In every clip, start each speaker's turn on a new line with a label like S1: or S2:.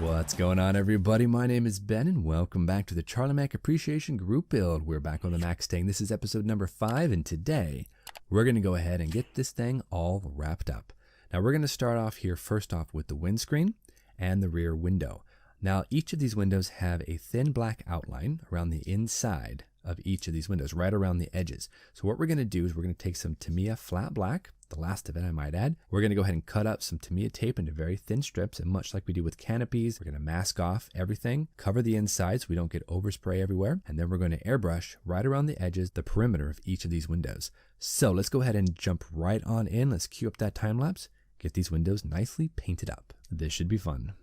S1: What's going on, everybody? My name is Ben and welcome back to the Charlie Mac Appreciation Group Build. We're back on the Mac-stang. This is episode number 5, and today we're going to go ahead and get this thing all wrapped up. Now we're going to start off here first off with the windscreen and the rear window. Now each of these windows have a thin black outline around the inside of each of these windows, right around the edges. So what we're going to do is we're going to take some Tamiya Flat Back, the last of it I might add. We're going to go ahead and cut up some Tamiya tape into very thin strips, and much like we do with canopies, we're going to mask off everything, cover the inside so we don't get overspray everywhere, and then we're going to airbrush right around the edges, the perimeter of each of these windows. So let's go ahead and jump right on in. Let's cue up that time lapse, get these windows nicely painted up. This should be fun.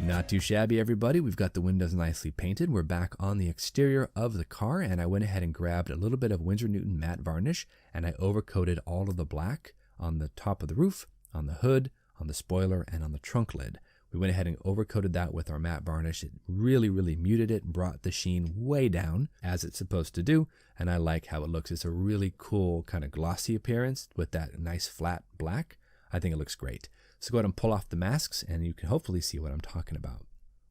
S1: Not too shabby, everybody. We've got the windows nicely painted. We're back on the exterior of the car, and I went ahead and grabbed a little bit of Winsor Newton matte varnish, and I overcoated all of the black on the top of the roof, on the hood, on the spoiler, and on the trunk lid. We went ahead and overcoated that with our matte varnish. It really muted it, brought the sheen way down, as it's supposed to do, and I like how it looks. It's a really cool kind of glossy appearance with that nice flat black. I think it looks great. So go ahead and pull off the masks and you can hopefully see what I'm talking about.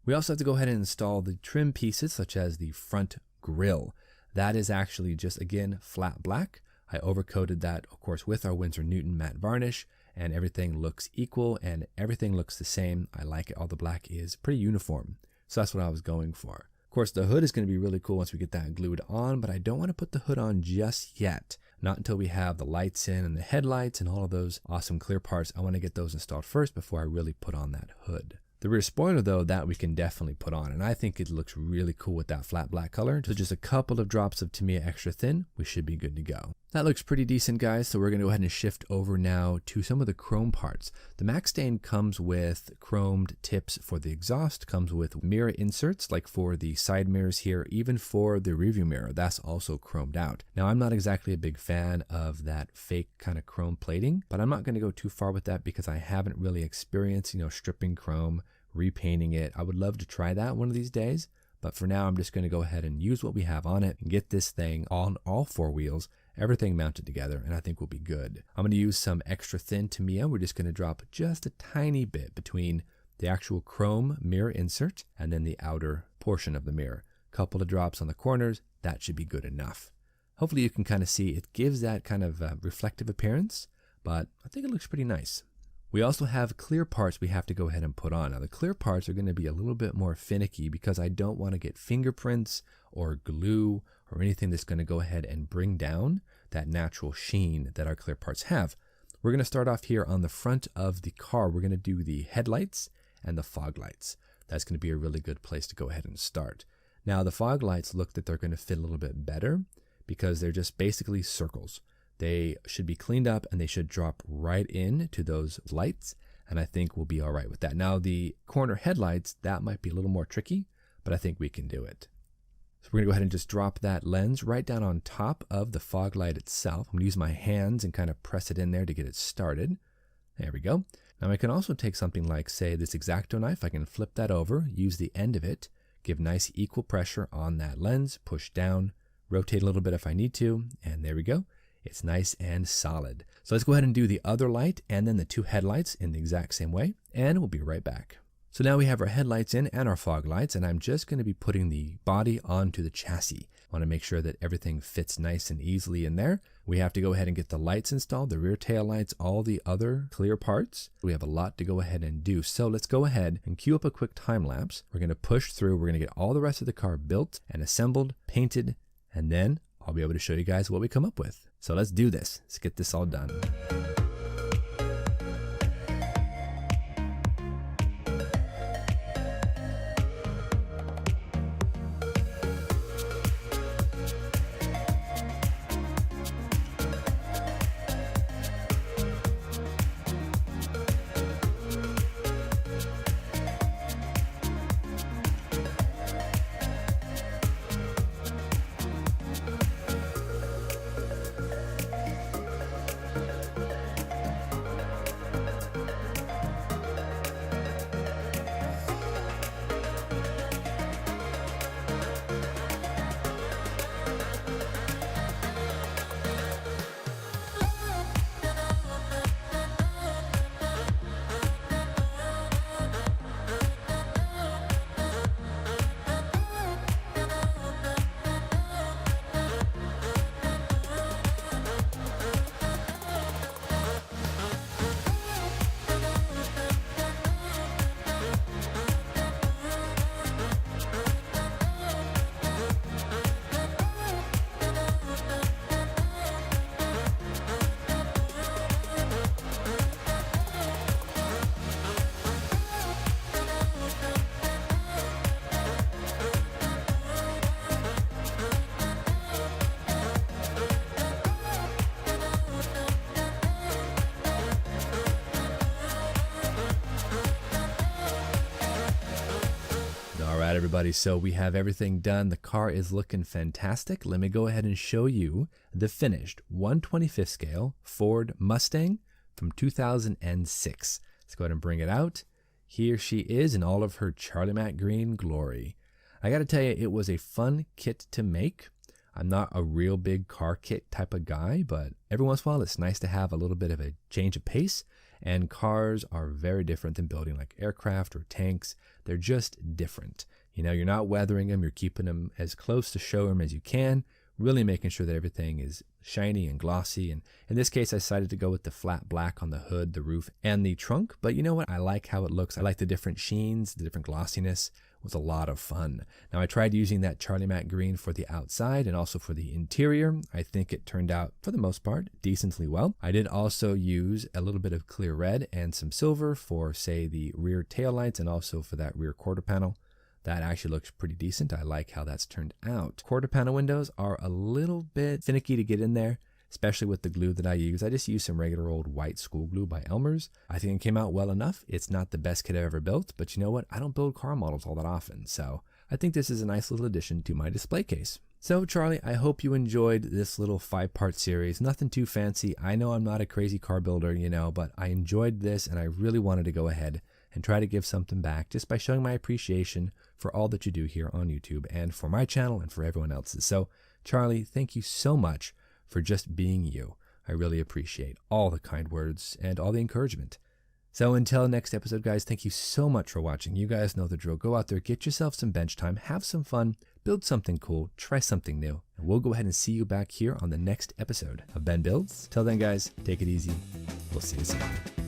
S1: We also have to go ahead and install the trim pieces such as the front grille. That is actually just, again, flat black. I overcoated that, of course, with our Winsor Newton matte varnish, and everything looks equal and everything looks the same. I like it. All the black is pretty uniform. So that's what I was going for. Of course, the hood is going to be really cool once we get that glued on, but I don't want to put the hood on just yet. Not until we have the lights in and the headlights and all of those awesome clear parts. I want to get those installed first before I really put on that hood. The rear spoiler, though, that we can definitely put on, and I think it looks really cool with that flat black color. So just a couple of drops of Tamiya Extra Thin, we should be good to go. That looks pretty decent, guys, so we're going to go ahead and shift over now to some of the chrome parts. The Mac-stang comes with chromed tips for the exhaust, comes with mirror inserts, like for the side mirrors here, even for the rearview mirror, that's also chromed out. Now, I'm not exactly a big fan of that fake kind of chrome plating, but I'm not going to go too far with that because I haven't really experienced, stripping chrome, repainting it. I would love to try that one of these days, but for now I'm just going to go ahead and use what we have on it and get this thing on all 4 wheels, everything mounted together, and I think we'll be good. I'm going to use some extra thin Tamiya. We're just going to drop just a tiny bit between the actual chrome mirror insert and then the outer portion of the mirror. A couple of drops on the corners, that should be good enough. Hopefully you can kind of see it gives that kind of reflective appearance, but I think it looks pretty nice. We also have clear parts we have to go ahead and put on. Now the clear parts are going to be a little bit more finicky because I don't want to get fingerprints or glue or anything that's going to go ahead and bring down that natural sheen that our clear parts have. We're going to start off here on the front of the car. We're going to do the headlights and the fog lights. That's going to be a really good place to go ahead and start. Now the fog lights look that they're going to fit a little bit better because they're just basically circles. They should be cleaned up and they should drop right in to those lights, and I think we'll be all right with that. Now the corner headlights, that might be a little more tricky, but I think we can do it. So we're going to go ahead and just drop that lens right down on top of the fog light itself. I'm going to use my hands and kind of press it in there to get it started. There we go. Now I can also take something like, say, this X-Acto knife. I can flip that over, use the end of it, give nice equal pressure on that lens, push down, rotate a little bit if I need to, and there we go. It's nice and solid. So let's go ahead and do the other light and then the two headlights in the exact same way, and we'll be right back. So now we have our headlights in and our fog lights, and I'm just going to be putting the body onto the chassis. I want to make sure that everything fits nice and easily in there. We have to go ahead and get the lights installed, the rear tail lights, all the other clear parts. We have a lot to go ahead and do. So let's go ahead and cue up a quick time lapse. We're going to push through. We're going to get all the rest of the car built and assembled, painted, and then I'll be able to show you guys what we come up with. So let's do this. Let's get this all done. Alright everybody, so we have everything done. The car is looking fantastic. Let me go ahead and show you the finished 1/25th scale Ford Mustang from 2006. Let's go ahead and bring it out. Here she is in all of her Charlie Mac green glory. I gotta tell you, it was a fun kit to make. I'm not a real big car kit type of guy, but every once in a while it's nice to have a little bit of a change of pace. And cars are very different than building like aircraft or tanks. They're just different. You know, you're not weathering them, you're keeping them as close to showroom as you can, really making sure that everything is shiny and glossy. And in this case, I decided to go with the flat black on the hood, the roof, and the trunk. But you know what? I like how it looks. I like the different sheens, the different glossiness. It was a lot of fun. Now, I tried using that Charlie Mac green for the outside and also for the interior. I think it turned out, for the most part, decently well. I did also use a little bit of clear red and some silver for, say, the rear taillights and also for that rear quarter panel. That actually looks pretty decent. I like how that's turned out. Quarter panel windows are a little bit finicky to get in there, especially with the glue that I use. I just use some regular old white school glue by Elmer's. I think it came out well enough. It's not the best kit I've ever built, but you know what? I don't build car models all that often, so I think this is a nice little addition to my display case. So Charlie, I hope you enjoyed this little 5-part series. Nothing too fancy. I know I'm not a crazy car builder, you know, but I enjoyed this and I really wanted to go ahead and try to give something back just by showing my appreciation for all that you do here on YouTube and for my channel and for everyone else's. So Charlie, thank you so much for just being you. I really appreciate all the kind words and all the encouragement. So until next episode, guys, thank you so much for watching. You guys know the drill. Go out there, get yourself some bench time, have some fun, build something cool, try something new, and we'll go ahead and see you back here on the next episode of Ben Builds. Till then, guys, take it easy. We'll see you soon.